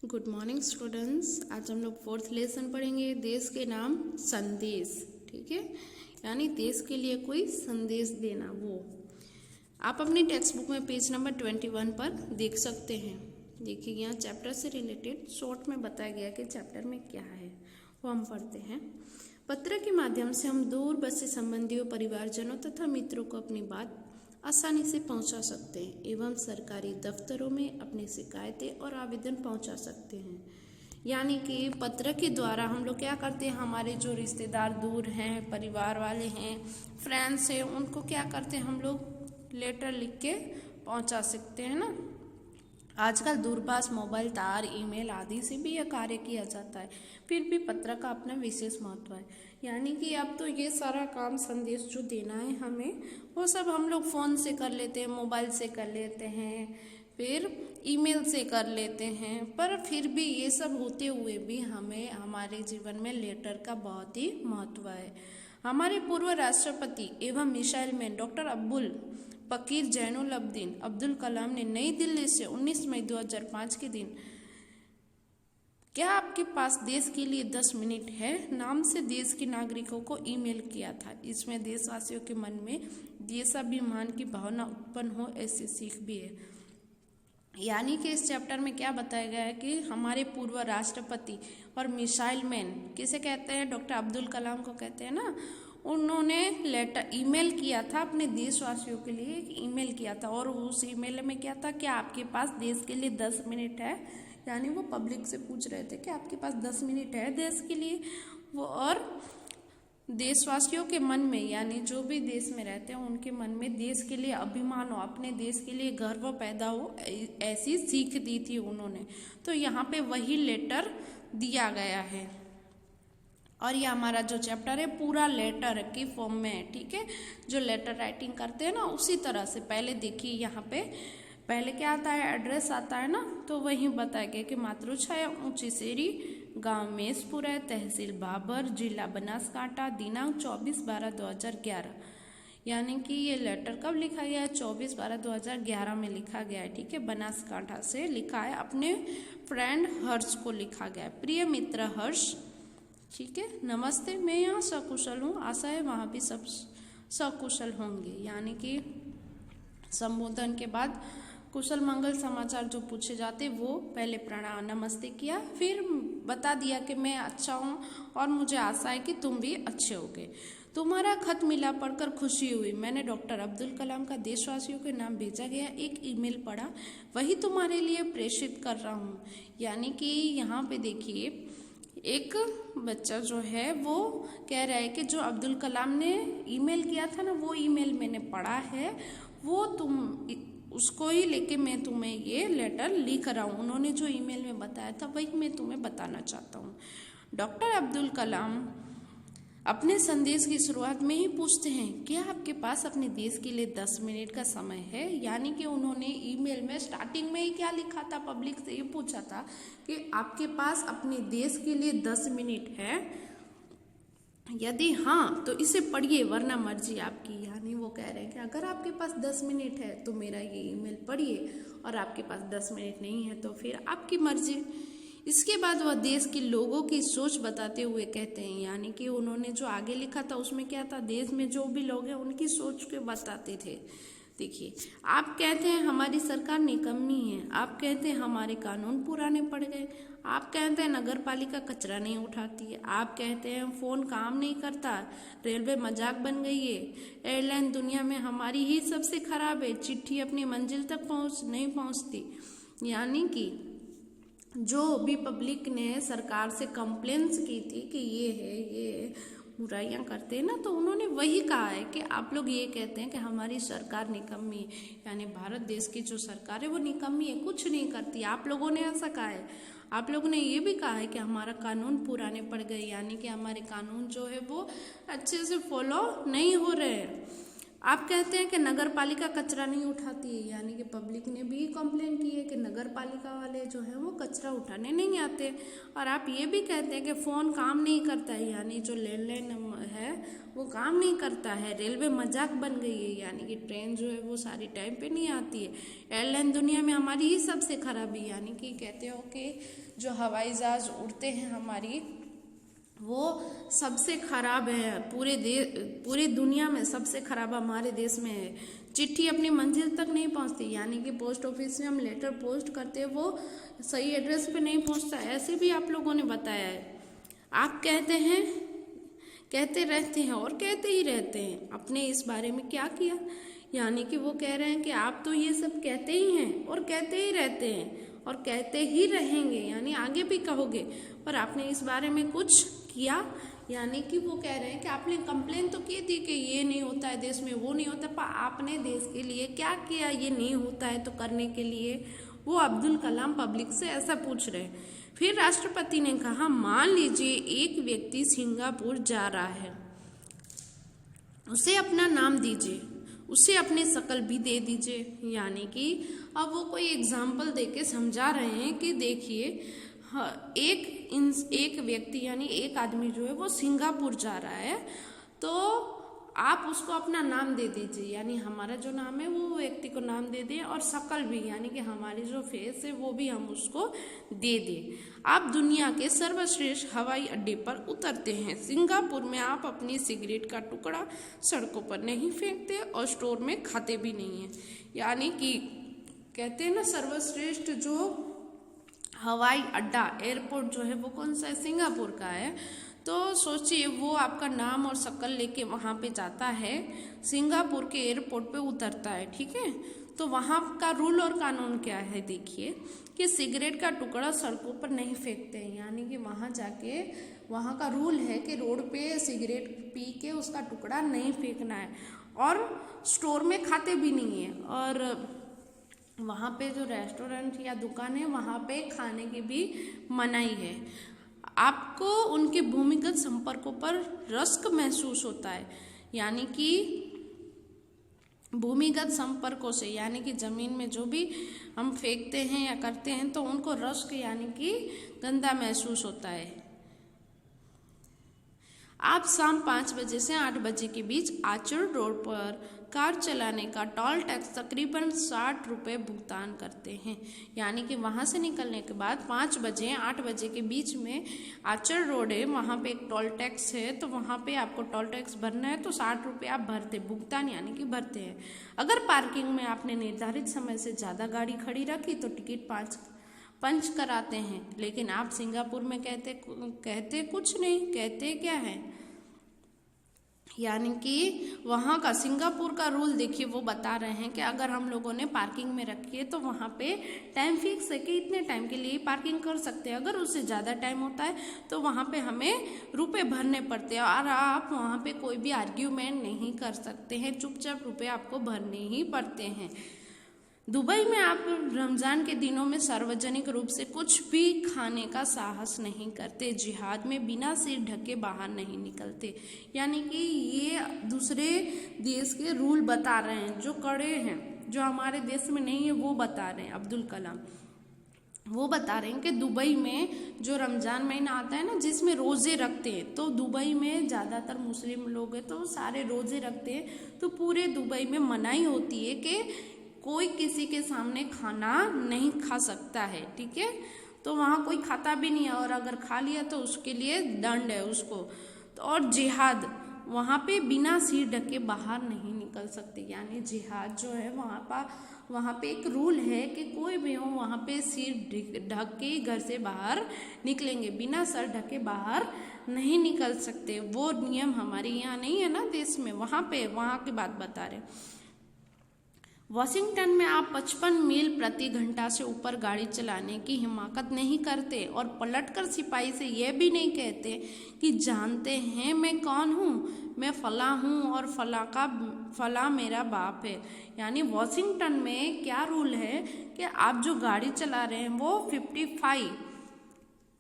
Good morning students. आज हम लोग फोर्थ लेसन पढ़ेंगे, देश के नाम संदेश। ठीक है, यानी देश के लिए कोई संदेश देना। वो आप अपनी टेक्स्ट बुक में पेज नंबर 21 पर देख सकते हैं। देखिए, यहाँ चैप्टर से रिलेटेड शॉर्ट में बताया गया कि चैप्टर में क्या है, वो हम पढ़ते हैं। पत्र के माध्यम से हम दूर बसे संबंधियों, परिवारजनों तथा मित्रों को अपनी बात आसानी से पहुंचा सकते हैं एवं सरकारी दफ्तरों में अपनी शिकायतें और आवेदन पहुंचा सकते हैं। यानी कि पत्र के द्वारा हम लोग क्या करते हैं, हमारे जो रिश्तेदार दूर हैं, परिवार वाले हैं, फ्रेंड्स हैं, उनको क्या करते हैं, हम लोग लेटर लिख के पहुंचा सकते हैं ना। आजकल दूरभाष, मोबाइल, तार, ईमेल आदि से भी यह कार्य किया जाता है। फिर भी पत्र का अपना विशेष महत्व है। यानी कि अब तो ये सारा काम, संदेश जो देना है हमें, वो सब हम लोग फ़ोन से कर लेते हैं, मोबाइल से कर लेते हैं, फिर ईमेल से कर लेते हैं। पर फिर भी ये सब होते हुए भी हमें हमारे जीवन में लेटर का बहुत ही महत्व है। हमारे पूर्व राष्ट्रपति एवं मिसाइल मैन डॉक्टर अब्दुल फकीर जैनुल अब्दीन अब्दुल कलाम ने नई दिल्ली से 19 मई 2005 के दिन क्या आपके पास देश के लिए 10 मिनट है नाम से देश के नागरिकों को ईमेल किया था। इसमें देशवासियों के मन में देशाभिमान की भावना उत्पन्न हो, ऐसी सीख भी है। यानी कि इस चैप्टर में क्या बताया गया है कि हमारे पूर्व राष्ट्रपति और मिसाइल मैन किसे कहते हैं, डॉक्टर अब्दुल कलाम को कहते हैं ना। उन्होंने लेटर ईमेल किया था, अपने देशवासियों के लिए एक ईमेल किया था, और उस ईमेल में क्या था कि आपके पास देश के लिए 10 मिनट है। यानी वो पब्लिक से पूछ रहे थे कि आपके पास 10 मिनट है देश के लिए। वो और देशवासियों के मन में, यानी जो भी देश में रहते हैं उनके मन में देश के लिए अभिमान हो, अपने देश के लिए गर्व पैदा हो, ऐसी सीख दी थी उन्होंने। तो यहाँ पे वही लेटर दिया गया है। और ये हमारा जो चैप्टर है पूरा लेटर की फॉर्म में है। ठीक है, जो लेटर राइटिंग करते हैं ना, उसी तरह से। पहले देखिए, यहाँ पे पहले क्या आता है, एड्रेस आता है ना, तो वही बताया गया कि मातृछाया ऊंची सेरी, गांव मेसपुर है, तहसील बाबर, जिला बनासकांठा, दिनांक 24/12/2011। यानी कि ये लेटर कब लिखा गया है, 24/12/2011 में लिखा गया है। ठीक है, बनासकांठा से लिखा है, अपने फ्रेंड हर्ष को लिखा गया है। प्रिय मित्र हर्ष, ठीक है, नमस्ते, मैं यहाँ सकुशल हूँ, आशा है वहाँ भी सब सकुशल होंगे। यानी कि संबोधन के बाद कुशल मंगल समाचार जो पूछे जाते वो पहले प्रणाम नमस्ते किया, फिर बता दिया कि मैं अच्छा हूँ और मुझे आशा है कि तुम भी अच्छे होगे। तुम्हारा खत मिला, पढ़कर खुशी हुई। मैंने डॉक्टर अब्दुल कलाम का देशवासियों के नाम भेजा गया एक ईमेल पढ़ा, वही तुम्हारे लिए प्रेषित कर रहा हूँ। यानी कि यहाँ पे देखिए, एक बच्चा जो है वो कह रहा है कि जो अब्दुल कलाम ने ईमेल किया था ना, वो ईमेल मैंने पढ़ा है, वो तुम उसको ही लेके मैं तुम्हें ये लेटर लिख रहा हूँ। उन्होंने जो ईमेल में बताया था वही मैं तुम्हें बताना चाहता हूँ। डॉक्टर अब्दुल कलाम अपने संदेश की शुरुआत में ही पूछते हैं, क्या आपके पास अपने देश के लिए 10 मिनट का समय है। यानी कि उन्होंने ईमेल में स्टार्टिंग में ही क्या लिखा था, पब्लिक से ये पूछा था कि आपके पास अपने देश के लिए 10 मिनट है, यदि हाँ तो इसे पढ़िए, वरना मर्जी आपकी। यानी वो कह रहे हैं कि अगर आपके पास 10 मिनट है तो मेरा ये ईमेल पढ़िए, और आपके पास 10 मिनट नहीं है तो फिर आपकी मर्जी। इसके बाद वह देश के लोगों की सोच बताते हुए कहते हैं, यानी कि उन्होंने जो आगे लिखा था उसमें क्या था, देश में जो भी लोग हैं उनकी सोच के बताते थे। देखिए, आप कहते हैं हमारी सरकार निकम्मी है, आप कहते हैं हमारे कानून पुराने पड़ गए, आप कहते हैं नगर पालिका कचरा नहीं उठाती है, आप कहते हैं फ़ोन काम नहीं करता, रेलवे मजाक बन गई है, एयरलाइन दुनिया में हमारी ही सबसे खराब है, चिट्ठी अपनी मंजिल तक नहीं पहुँचती। यानी कि जो भी पब्लिक ने सरकार से कंप्लेंट्स की थी कि ये बुराइयां करते हैं ना, तो उन्होंने वही कहा है कि आप लोग ये कहते हैं कि हमारी सरकार निकम्मी है, यानी भारत देश की जो सरकार है वो निकम्मी है, कुछ नहीं करती। आप लोगों ने ऐसा कहा है। आप लोगों ने ये भी कहा है कि हमारा कानून पुराने पड़ गए, यानी कि हमारे कानून जो है वो अच्छे से फॉलो नहीं हो रहे हैं। आप कहते हैं कि नगर पालिका कचरा नहीं उठाती है, यानी कि पब्लिक ने भी कंप्लेन की है कि नगर पालिका वाले जो है वो कचरा उठाने नहीं आते। और आप ये भी कहते हैं कि फ़ोन काम नहीं करता है, यानी जो लैंडलाइन है वो काम नहीं करता है। रेलवे मजाक बन गई है, यानी कि ट्रेन जो है वो सारी टाइम पे नहीं आती है। एयरलाइन दुनिया में हमारी ही सबसे खराबी, यानी कि कहते हो कि जो हवाई जहाज उड़ते हैं हमारी वो सबसे खराब है, पूरी दुनिया में सबसे खराब हमारे देश में है। चिट्ठी अपनी मंजिल तक नहीं पहुंचती, यानी कि पोस्ट ऑफिस में हम लेटर पोस्ट करते हैं वो सही एड्रेस पे नहीं पहुंचता, ऐसे भी आप लोगों ने बताया है। आप कहते रहते हैं और कहते ही रहते हैं, अपने इस बारे में क्या किया? यानी कि वो कह रहे हैं कि आप तो ये सब कहते ही हैं और कहते ही रहते हैं और कहते ही रहेंगे, यानी आगे भी कहोगे, पर आपने इस बारे में कुछ किया? यानी कि वो कह रहे हैं कि आपने कंप्लेन तो की थी कि ये नहीं होता है देश में, वो नहीं होता, पर आपने देश के लिए क्या किया ये नहीं होता है तो करने के लिए? वो अब्दुल कलाम पब्लिक से ऐसा पूछ रहे हैं। फिर राष्ट्रपति ने कहा, मान लीजिए एक व्यक्ति सिंगापुर जा रहा है, उसे अपना नाम दीजिए, उसे अपनी शक्ल भी दे दीजिए। यानी कि अब वो कोई एग्जाम्पल देके समझा रहे हैं कि देखिए एक व्यक्ति यानी एक आदमी जो है वो सिंगापुर जा रहा है, तो आप उसको अपना नाम दे दीजिए, यानी हमारा जो नाम है वो व्यक्ति को नाम दे दें और शक्ल भी, यानी कि हमारी जो फेस है वो भी हम उसको दे दें। आप दुनिया के सर्वश्रेष्ठ हवाई अड्डे पर उतरते हैं। सिंगापुर में आप अपनी सिगरेट का टुकड़ा सड़कों पर नहीं फेंकते और स्टोर में खाते भी नहीं हैं। यानी कि कहते हैं ना सर्वश्रेष्ठ जो हवाई अड्डा एयरपोर्ट जो है वो कौन सा है? सिंगापुर का है। तो सोचिए वो आपका नाम और शक्ल लेके वहाँ पे जाता है, सिंगापुर के एयरपोर्ट पे उतरता है, ठीक है। तो वहाँ का रूल और कानून क्या है? देखिए कि सिगरेट का टुकड़ा सड़कों पर नहीं फेंकते हैं, यानी कि वहाँ जाके वहाँ का रूल है कि रोड पे सिगरेट पी के उसका टुकड़ा नहीं फेंकना है और स्टोर में खाते भी नहीं है। और वहाँ पे जो रेस्टोरेंट या दुकान है वहाँ पे खाने की भी मनाही है। आपको उनके भूमिगत संपर्कों पर रश्क महसूस होता है, यानी कि भूमिगत संपर्कों से, यानी कि जमीन में जो भी हम फेंकते हैं या करते हैं तो उनको रश्क यानी कि गंदा महसूस होता है। आप शाम 5 बजे से 8 बजे के बीच आचर रोड पर कार चलाने का टोल टैक्स तकरीबन 60 रुपये भुगतान करते हैं। यानी कि वहाँ से निकलने के बाद 5 बजे 8 बजे के बीच में आचर रोड है, वहाँ पे एक टोल टैक्स है, तो वहाँ पे आपको टोल टैक्स भरना है, तो 60 रुपये आप भरते, भुगतान यानी कि भरते हैं। अगर पार्किंग में आपने निर्धारित समय से ज़्यादा गाड़ी खड़ी रखी तो टिकट पंच कराते हैं। लेकिन आप सिंगापुर में कहते कुछ नहीं, कहते क्या है? यानी कि वहाँ का सिंगापुर का रूल देखिए, वो बता रहे हैं कि अगर हम लोगों ने पार्किंग में रखी है तो वहाँ पे टाइम फिक्स है कि इतने टाइम के लिए पार्किंग कर सकते हैं। अगर उससे ज़्यादा टाइम होता है तो वहाँ पे हमें रुपए भरने पड़ते हैं और आप वहाँ पे कोई भी आर्ग्यूमेंट नहीं कर सकते हैं, चुपचाप रुपए आपको भरने ही पड़ते हैं। दुबई में आप रमज़ान के दिनों में सार्वजनिक रूप से कुछ भी खाने का साहस नहीं करते। जिहाद में बिना सिर ढके बाहर नहीं निकलते। यानी कि ये दूसरे देश के रूल बता रहे हैं जो कड़े हैं, जो हमारे देश में नहीं है, वो बता रहे हैं अब्दुल कलाम। वो बता रहे हैं कि दुबई में जो रमज़ान महीना आता है ना, जिसमें रोज़े रखते हैं, तो दुबई में ज़्यादातर मुस्लिम लोग हैं तो सारे रोज़े रखते हैं, तो पूरे दुबई में मनाही होती है कि कोई किसी के सामने खाना नहीं खा सकता है, ठीक है। तो वहाँ कोई खाता भी नहीं है और अगर खा लिया तो उसके लिए दंड है उसको। तो और जिहाद, वहाँ पे बिना सिर ढके बाहर नहीं निकल सकते। यानी जिहाद जो है वहाँ पे एक रूल है कि कोई भी हो वहाँ पे सिर ढक के घर से बाहर निकलेंगे, बिना सर ढके बाहर नहीं निकल सकते। वो नियम हमारे यहाँ नहीं है ना देश में, वहाँ की बात बता रहे। वाशिंगटन में आप 55 मील प्रति घंटा से ऊपर गाड़ी चलाने की हिम्मत नहीं करते और पलटकर सिपाही से यह भी नहीं कहते कि जानते हैं मैं कौन हूँ, मैं फला हूँ और फला मेरा बाप है। यानी वाशिंगटन में क्या रूल है कि आप जो गाड़ी चला रहे हैं वो 55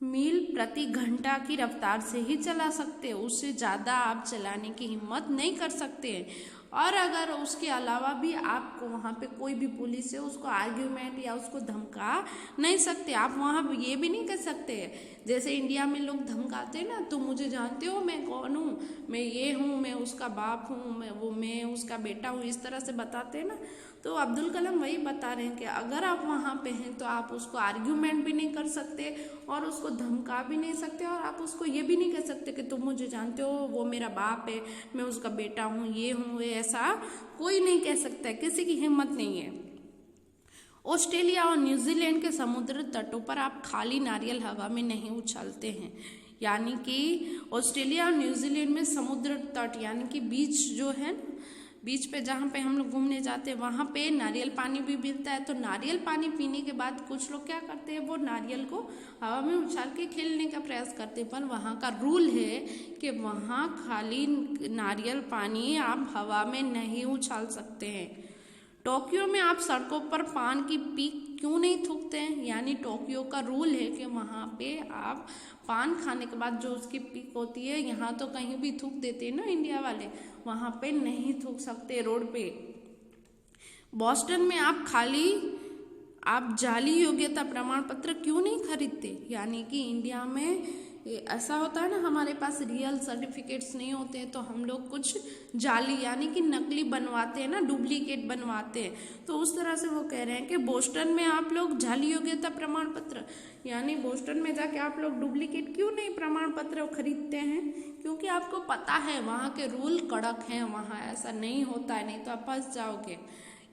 मील प्रति घंटा की रफ्तार से ही चला सकते हैं, उससे ज़्यादा आप चलाने की हिम्मत नहीं कर सकते हैं। और अगर उसके अलावा भी आपको वहाँ पे कोई भी पुलिस है उसको आर्ग्यूमेंट या उसको धमका नहीं सकते। आप वहाँ ये भी नहीं कह सकते जैसे इंडिया में लोग धमकाते हैं ना, तुम मुझे जानते हो मैं कौन हूँ, मैं ये हूँ, मैं उसका बाप हूँ, मैं उसका बेटा हूँ, इस तरह से बताते हैं ना। तो अब्दुल कलाम वही बता रहे हैं कि अगर आप वहाँ पे हैं तो आप उसको आर्ग्यूमेंट भी नहीं कर सकते और उसको धमका भी नहीं सकते और आप उसको ये भी नहीं कह सकते कि तुम मुझे जानते हो, वो मेरा बाप है, मैं उसका बेटा हूँ, ये हूँ, ऐसा कोई नहीं कह सकता, किसी की हिम्मत नहीं है। ऑस्ट्रेलिया और न्यूजीलैंड के समुद्र तटों पर आप खाली नारियल हवा में नहीं उछालते हैं। यानी कि ऑस्ट्रेलिया और न्यूजीलैंड में समुद्र तट यानी कि बीच जो है, बीच पे जहाँ पे हम लोग घूमने जाते हैं वहाँ पे नारियल पानी भी मिलता है। तो नारियल पानी पीने के बाद कुछ लोग क्या करते हैं, वो नारियल को हवा में उछाल के खेलने का प्रयास करते हैं, पर वहाँ का रूल है कि वहाँ खाली नारियल पानी आप हवा में नहीं उछाल सकते हैं। टोक्यो में आप सड़कों पर पान की पीक क्यों नहीं थूकते हैं? यानी टोक्यो का रूल है कि वहाँ पे आप पान खाने के बाद जो उसकी पीक होती है, यहाँ तो कहीं भी थूक देते हैं ना इंडिया वाले, वहाँ पे नहीं थूक सकते रोड पे। बोस्टन में आप जाली योग्यता प्रमाण पत्र क्यों नहीं खरीदते? यानी कि इंडिया में ऐसा होता है ना, हमारे पास रियल सर्टिफिकेट्स नहीं होते हैं तो हम लोग कुछ जाली यानी कि नकली बनवाते हैं ना, डुप्लीकेट बनवाते हैं। तो उस तरह से वो कह रहे हैं कि बोस्टन में आप लोग जाली योग्यता प्रमाण पत्र, यानी बोस्टन में जाके आप लोग डुप्लीकेट क्यों नहीं प्रमाण पत्र खरीदते हैं? क्योंकि आपको पता है वहाँ के रूल कड़क हैं, वहाँ ऐसा नहीं होता है, नहीं तो आप फंस जाओगे,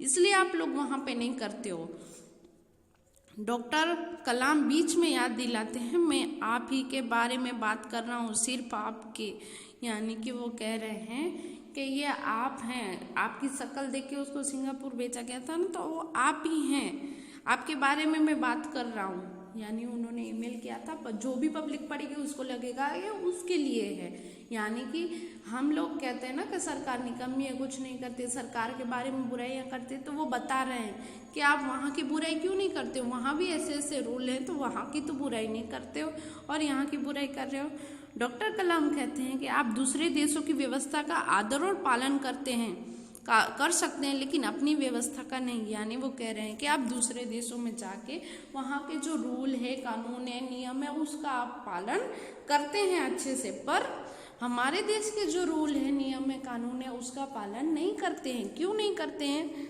इसलिए आप लोग वहाँ पे नहीं करते हो। डॉक्टर कलाम बीच में याद दिलाते हैं, मैं आप ही के बारे में बात कर रहा हूँ, सिर्फ आपके। यानी कि वो कह रहे हैं कि ये आप हैं, आपकी शक्ल देख के उसको सिंगापुर भेजा गया था ना, तो वो आप ही हैं, आपके बारे में मैं बात कर रहा हूँ। यानी उन्होंने ईमेल किया था, पर जो भी पब्लिक पढ़ेगी उसको लगेगा ये उसके लिए है। यानी कि हम लोग कहते हैं ना कि सरकार निकम्मी है, कुछ नहीं करते, सरकार के बारे में बुराइयां करते, तो वो बता रहे हैं कि आप वहाँ की बुराई क्यों नहीं करते हो, वहाँ भी ऐसे ऐसे रूल हैं, तो वहाँ की तो बुराई नहीं करते हो और यहाँ की बुराई कर रहे हो। डॉक्टर कलाम कहते हैं कि आप दूसरे देशों की व्यवस्था का आदर और पालन करते हैं, कर सकते हैं, लेकिन अपनी व्यवस्था का नहीं। यानी वो कह रहे हैं कि आप दूसरे देशों में जाके वहाँ के जो रूल है, कानून है, नियम है, उसका आप पालन करते हैं अच्छे से, पर हमारे देश के जो रूल है, नियम है, कानून है, उसका पालन नहीं करते हैं। क्यों नहीं करते हैं?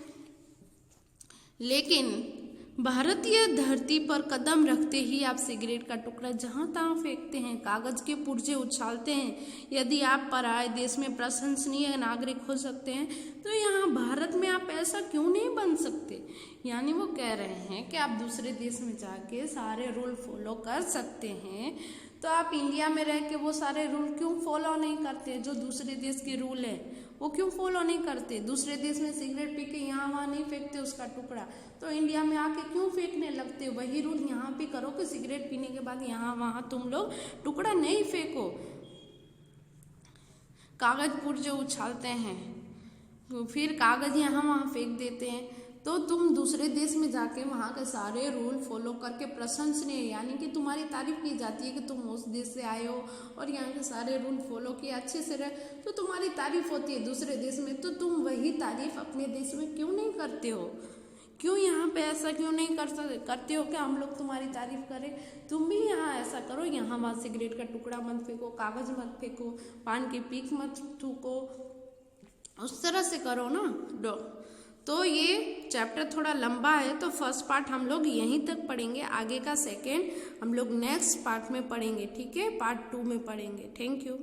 लेकिन भारतीय धरती पर कदम रखते ही आप सिगरेट का टुकड़ा जहां तहां फेंकते हैं, कागज के पुर्जे उछालते हैं। यदि आप पराये देश में प्रशंसनीय नागरिक हो सकते हैं तो यहाँ भारत में आप ऐसा क्यों नहीं बन सकते? यानी वो कह रहे हैं कि आप दूसरे देश में जाके सारे रूल फॉलो कर सकते हैं, तो आप इंडिया में रह के वो सारे रूल क्यों फॉलो नहीं करते? जो दूसरे देश के रूल है वो क्यों फॉलो नहीं करते? दूसरे देश में सिगरेट पी के यहाँ वहाँ नहीं फेंकते उसका टुकड़ा, तो इंडिया में आके क्यों फेंकने लगते हो? वही रूल यहाँ भी करो कि सिगरेट पीने के बाद यहाँ वहाँ तुम लोग टुकड़ा नहीं फेंको। कागज पुर्जे उछालते हैं, फिर कागज यहाँ वहाँ फेंक देते हैं, तो तुम दूसरे देश में जाके वहाँ के सारे रूल फॉलो करके प्रशंसनीय, यानी कि तुम्हारी तारीफ की जाती है कि तुम उस देश से आए हो और यहाँ के सारे रूल फॉलो किए, अच्छे से रहे, तो तुम्हारी तारीफ होती है दूसरे देश में। तो तुम वही तारीफ अपने देश में क्यों नहीं करते हो? क्यों यहाँ पे ऐसा क्यों नहीं करते हो कि हम लोग तुम्हारी तारीफ करें? तुम भी यहाँ ऐसा करो, यहाँ वहाँ सिगरेट का टुकड़ा मत फेंको, कागज मत फेंको, पान की पीक मत थूको, उस तरह से करो ना। तो ये चैप्टर थोड़ा लंबा है, तो फर्स्ट पार्ट हम लोग यहीं तक पढ़ेंगे, आगे का सेकेंड हम लोग नेक्स्ट पार्ट में पढ़ेंगे, ठीक है, पार्ट 2 में पढ़ेंगे। Thank you.